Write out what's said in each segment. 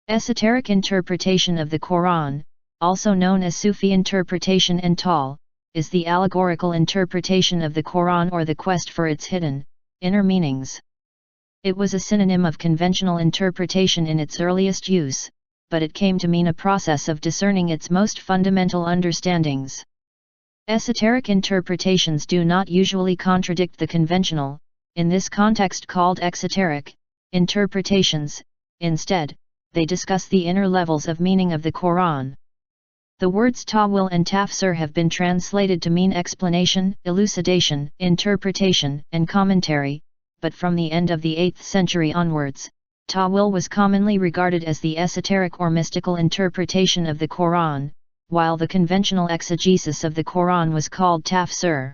Esoteric interpretation of the Quran, also known as Sufi interpretation and taʻwīl, is the allegorical interpretation of the Quran or the quest for its hidden, inner meanings. It was a synonym of conventional interpretation in its earliest use, but it came to mean a process of discerning its most fundamental understandings. Esoteric interpretations do not usually contradict the conventional, in this context called exoteric, interpretations. Instead, they discuss the inner levels of meaning of the Quran. The words ta'wil and tafsir have been translated to mean explanation, elucidation, interpretation, and commentary, but from the end of the 8th century onwards, ta'wil was commonly regarded as the esoteric or mystical interpretation of the Quran, while the conventional exegesis of the Quran was called tafsir.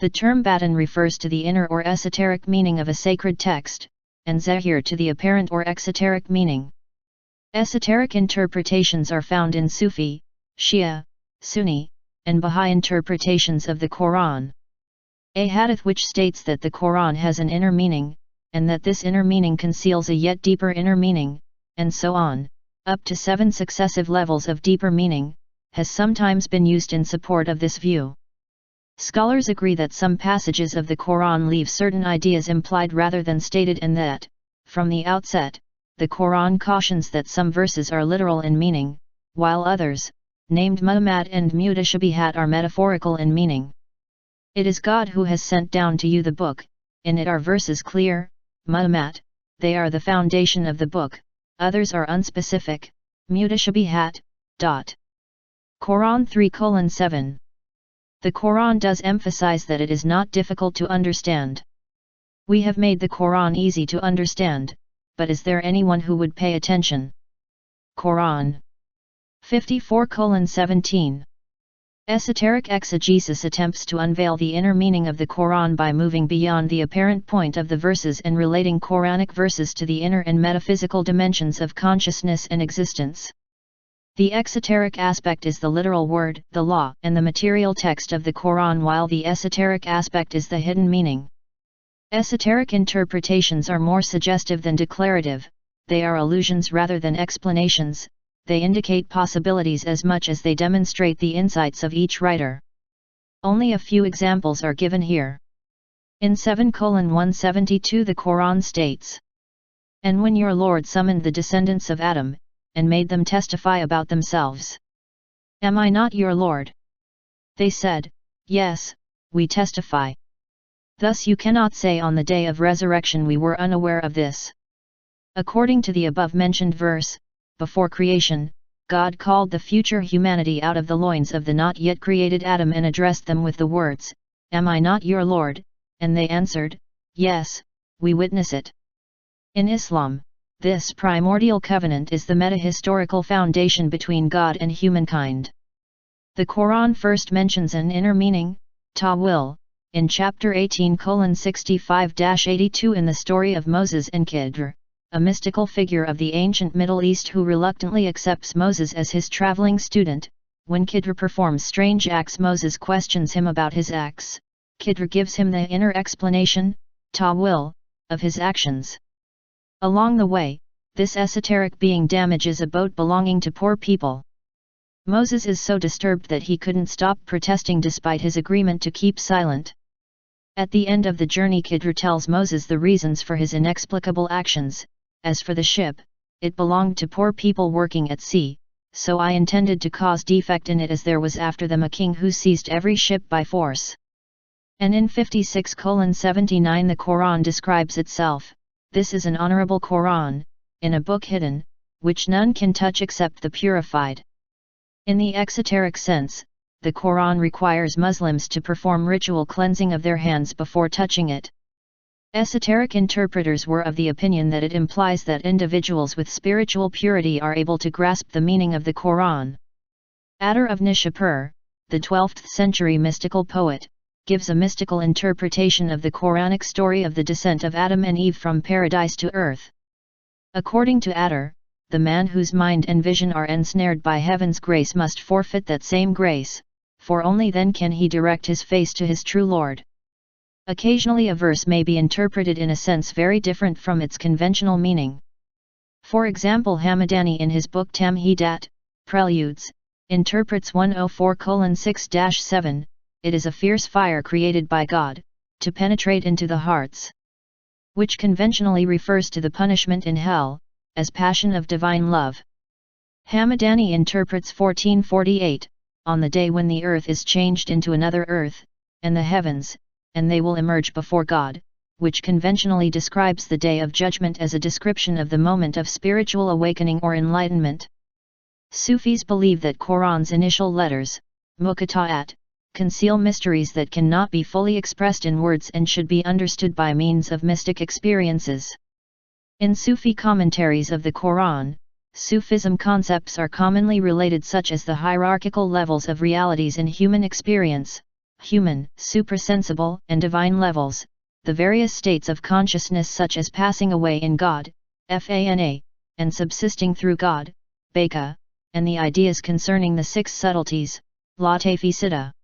The term batin refers to the inner or esoteric meaning of a sacred text, and zahir to the apparent or exoteric meaning. Esoteric interpretations are found in Sufi, Shia, Sunni, and Baha'i interpretations of the Quran. A hadith which states that the Quran has an inner meaning, and that this inner meaning conceals a yet deeper inner meaning, and so on, up to 7 successive levels of deeper meaning, has sometimes been used in support of this view. Scholars agree that some passages of the Quran leave certain ideas implied rather than stated, and that, from the outset, the Quran cautions that some verses are literal in meaning, while others, named muhammad and mutashabihat, are metaphorical in meaning. It is God who has sent down to you the book, in it are verses clear, muhammad, they are the foundation of the book, others are unspecific, mutashabihat. Quran 3:7. The Quran does emphasize that it is not difficult to understand. We have made the Quran easy to understand, but is there anyone who would pay attention? Quran 54:17. Esoteric exegesis attempts to unveil the inner meaning of the Quran by moving beyond the apparent point of the verses and relating Quranic verses to the inner and metaphysical dimensions of consciousness and existence. The exoteric aspect is the literal word, the law, and the material text of the Quran, while the esoteric aspect is the hidden meaning. Esoteric interpretations are more suggestive than declarative, they are allusions rather than explanations, they indicate possibilities as much as they demonstrate the insights of each writer. Only a few examples are given here. In 7:172 the Quran states, "And when your Lord summoned the descendants of Adam, and made them testify about themselves. Am I not your Lord? They said, Yes, we testify. Thus you cannot say on the day of resurrection we were unaware of this." According to the above-mentioned verse, before creation, God called the future humanity out of the loins of the not yet created Adam and addressed them with the words, "Am I not your Lord?" And they answered, "Yes, we witness it." In Islam, this primordial covenant is the meta-historical foundation between God and humankind. The Quran first mentions an inner meaning, taʻwīl, in chapter 18:65-82 in the story of Moses and Khidr, a mystical figure of the ancient Middle East who reluctantly accepts Moses as his traveling student. When Khidr performs strange acts, Moses questions him about his acts. Khidr gives him the inner explanation, taʻwīl, of his actions. Along the way, this esoteric being damages a boat belonging to poor people. Moses is so disturbed that he couldn't stop protesting despite his agreement to keep silent. At the end of the journey, Khidr tells Moses the reasons for his inexplicable actions. As for the ship, it belonged to poor people working at sea, so I intended to cause defect in it as there was after them a king who seized every ship by force. And in 56:79 the Quran describes itself, "This is an honorable Quran, in a book hidden, which none can touch except the purified." In the exoteric sense, the Quran requires Muslims to perform ritual cleansing of their hands before touching it. Esoteric interpreters were of the opinion that it implies that individuals with spiritual purity are able to grasp the meaning of the Quran. Adar of Nishapur, the 12th century mystical poet, gives a mystical interpretation of the Quranic story of the descent of Adam and Eve from paradise to earth. According to Adar, the man whose mind and vision are ensnared by heaven's grace must forfeit that same grace, for only then can he direct his face to his true Lord. Occasionally a verse may be interpreted in a sense very different from its conventional meaning. For example, Hamadani in his book Tamhidat, Preludes, interprets 104:6-7, it is a fierce fire created by God, to penetrate into the hearts, which conventionally refers to the punishment in hell, as passion of divine love. Hamadani interprets 1448, on the day when the earth is changed into another earth, and the heavens, and they will emerge before God, which conventionally describes the day of judgment as a description of the moment of spiritual awakening or enlightenment. Sufis believe that Quran's initial letters, muqatta'at, conceal mysteries that cannot be fully expressed in words and should be understood by means of mystic experiences. In Sufi commentaries of the Quran, Sufism concepts are commonly related, such as the hierarchical levels of realities in human experience, human, suprasensible, and divine levels, the various states of consciousness such as passing away in God, fana, and subsisting through God, baka, and the ideas concerning the six subtleties, latafi sitta.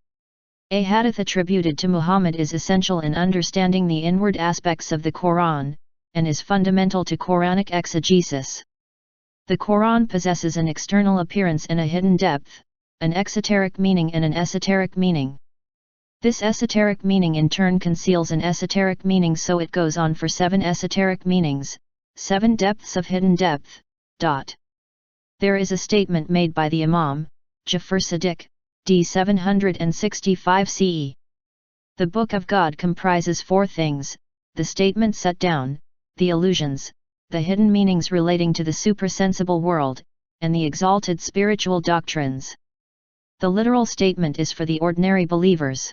A hadith attributed to Muhammad is essential in understanding the inward aspects of the Quran, and is fundamental to Quranic exegesis. The Quran possesses an external appearance and a hidden depth, an exoteric meaning and an esoteric meaning. This esoteric meaning in turn conceals an esoteric meaning, so it goes on for 7 esoteric meanings, 7 depths of hidden depth. There is a statement made by the Imam, Jafar Sadiq, d. 765 CE. The Book of God comprises 4 things: the statement set down, the allusions, the hidden meanings relating to the suprasensible world, and the exalted spiritual doctrines. The literal statement is for the ordinary believers.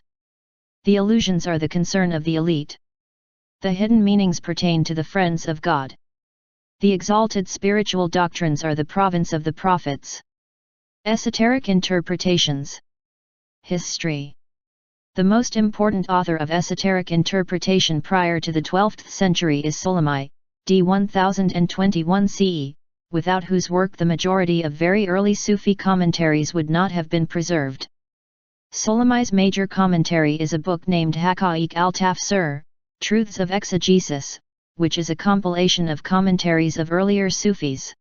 The allusions are the concern of the elite. The hidden meanings pertain to the friends of God. The exalted spiritual doctrines are the province of the prophets. Esoteric interpretations. History. The most important author of esoteric interpretation prior to the 12th century is Sulaymi, d. 1021 CE, without whose work the majority of very early Sufi commentaries would not have been preserved. Sulaymi's major commentary is a book named Ta'wil and Tafsir, Truths of Exegesis, which is a compilation of commentaries of earlier Sufis.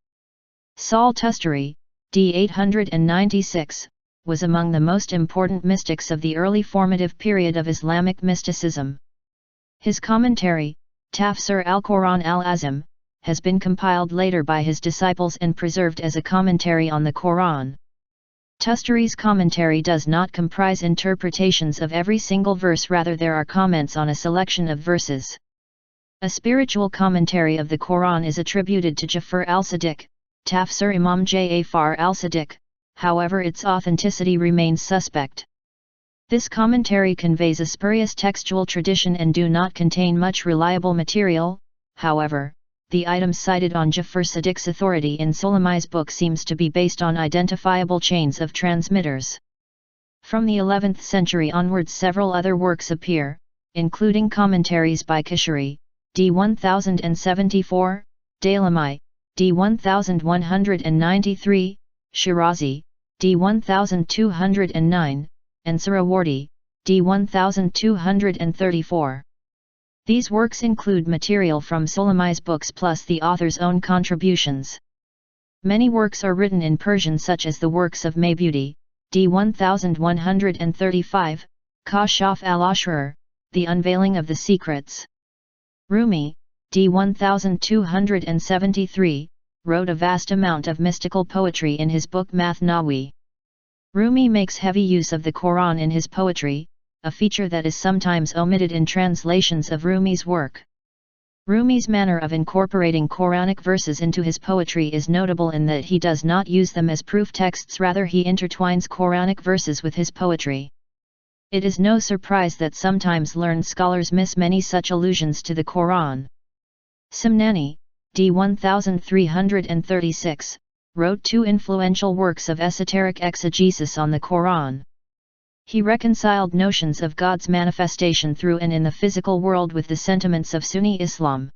Sahl Tustari, d. 896, was among the most important mystics of the early formative period of Islamic mysticism. His commentary, Tafsir al-Quran al-Azim, has been compiled later by his disciples and preserved as a commentary on the Quran. Tustari's commentary does not comprise interpretations of every single verse, rather there are comments on a selection of verses. A spiritual commentary of the Quran is attributed to Jafar al-Sadiq, Tafsir Imam Ja'far al-Sadiq, however its authenticity remains suspect. This commentary conveys a spurious textual tradition and do not contain much reliable material. However, the items cited on Jafar Sadiq's authority in Sulaymi's book seems to be based on identifiable chains of transmitters. From the 11th century onwards several other works appear, including commentaries by Kashari, d. 1074, Daylami, d. 1193, Shirazi, d. 1209, and Sarawardi, d. 1234. These works include material from Sulaymi's books plus the author's own contributions. Many works are written in Persian, such as the works of Maybuti, d. 1135, Kashaf al-Ashrar, The Unveiling of the Secrets. Rumi, d. 1273, wrote a vast amount of mystical poetry in his book Mathnawi. Rumi makes heavy use of the Quran in his poetry, a feature that is sometimes omitted in translations of Rumi's work. Rumi's manner of incorporating Quranic verses into his poetry is notable in that he does not use them as proof texts, rather he intertwines Quranic verses with his poetry. It is no surprise that sometimes learned scholars miss many such allusions to the Quran. Samnani, d. 1336, wrote 2 influential works of esoteric exegesis on the Quran. He reconciled notions of God's manifestation through and in the physical world with the sentiments of Sunni Islam.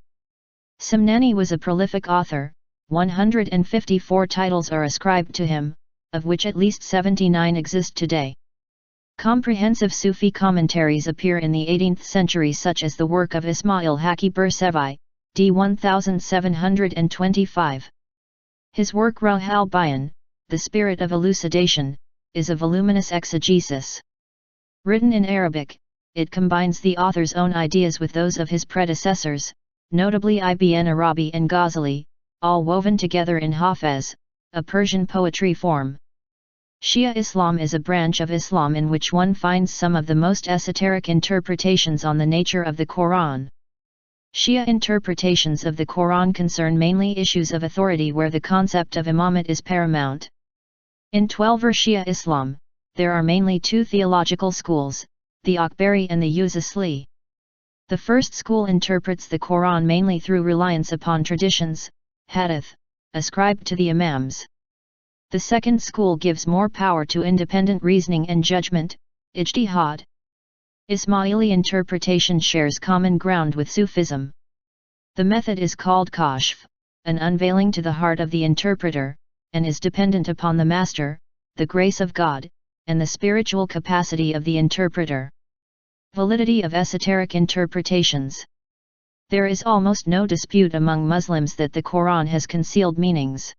Samnani was a prolific author. 154 titles are ascribed to him, of which at least 79 exist today. Comprehensive Sufi commentaries appear in the 18th century, such as the work of Ismail Haqi Bursevi, d. 1725. His work Ruh al-Bayan, The Spirit of Elucidation, is a voluminous exegesis. Written in Arabic, it combines the author's own ideas with those of his predecessors, notably Ibn Arabi and Ghazali, all woven together in Hafez, a Persian poetry form. Shia Islam is a branch of Islam in which one finds some of the most esoteric interpretations on the nature of the Quran. Shia interpretations of the Quran concern mainly issues of authority where the concept of imamate is paramount. In Twelver Shia Islam, there are mainly two theological schools, the Akhbari and the Uzasli. The first school interprets the Quran mainly through reliance upon traditions, hadith, ascribed to the imams. The second school gives more power to independent reasoning and judgment, ijtihad. Ismaili interpretation shares common ground with Sufism. The method is called kashf, an unveiling to the heart of the interpreter, and is dependent upon the master, the grace of God, and the spiritual capacity of the interpreter. Validity of esoteric interpretations. There is almost no dispute among Muslims that the Quran has concealed meanings.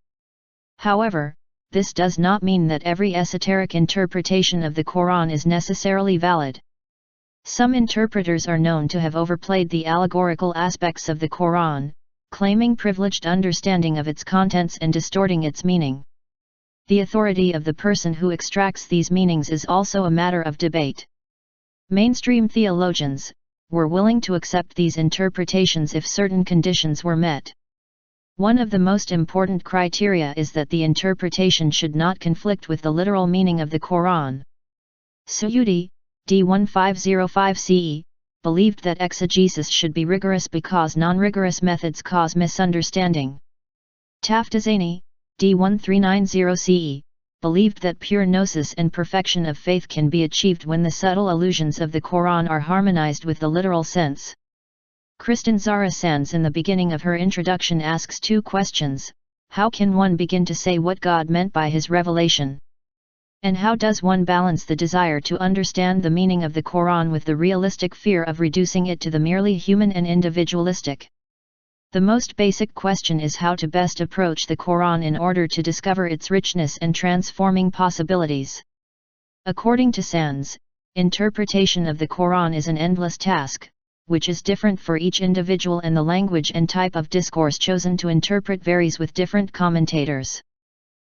However, this does not mean that every esoteric interpretation of the Quran is necessarily valid. Some interpreters are known to have overplayed the allegorical aspects of the Quran, claiming privileged understanding of its contents and distorting its meaning. The authority of the person who extracts these meanings is also a matter of debate. Mainstream theologians were willing to accept these interpretations if certain conditions were met. One of the most important criteria is that the interpretation should not conflict with the literal meaning of the Quran. Suyuti, d. 1505 CE, believed that exegesis should be rigorous because non-rigorous methods cause misunderstanding. Taftazani, d. 1390 CE, believed that pure gnosis and perfection of faith can be achieved when the subtle allusions of the Quran are harmonized with the literal sense. Kristen Zara Sands in the beginning of her introduction asks two questions: how can one begin to say what God meant by his revelation? And how does one balance the desire to understand the meaning of the Quran with the realistic fear of reducing it to the merely human and individualistic? The most basic question is how to best approach the Quran in order to discover its richness and transforming possibilities. According to Sands, interpretation of the Quran is an endless task, which is different for each individual, and the language and type of discourse chosen to interpret varies with different commentators.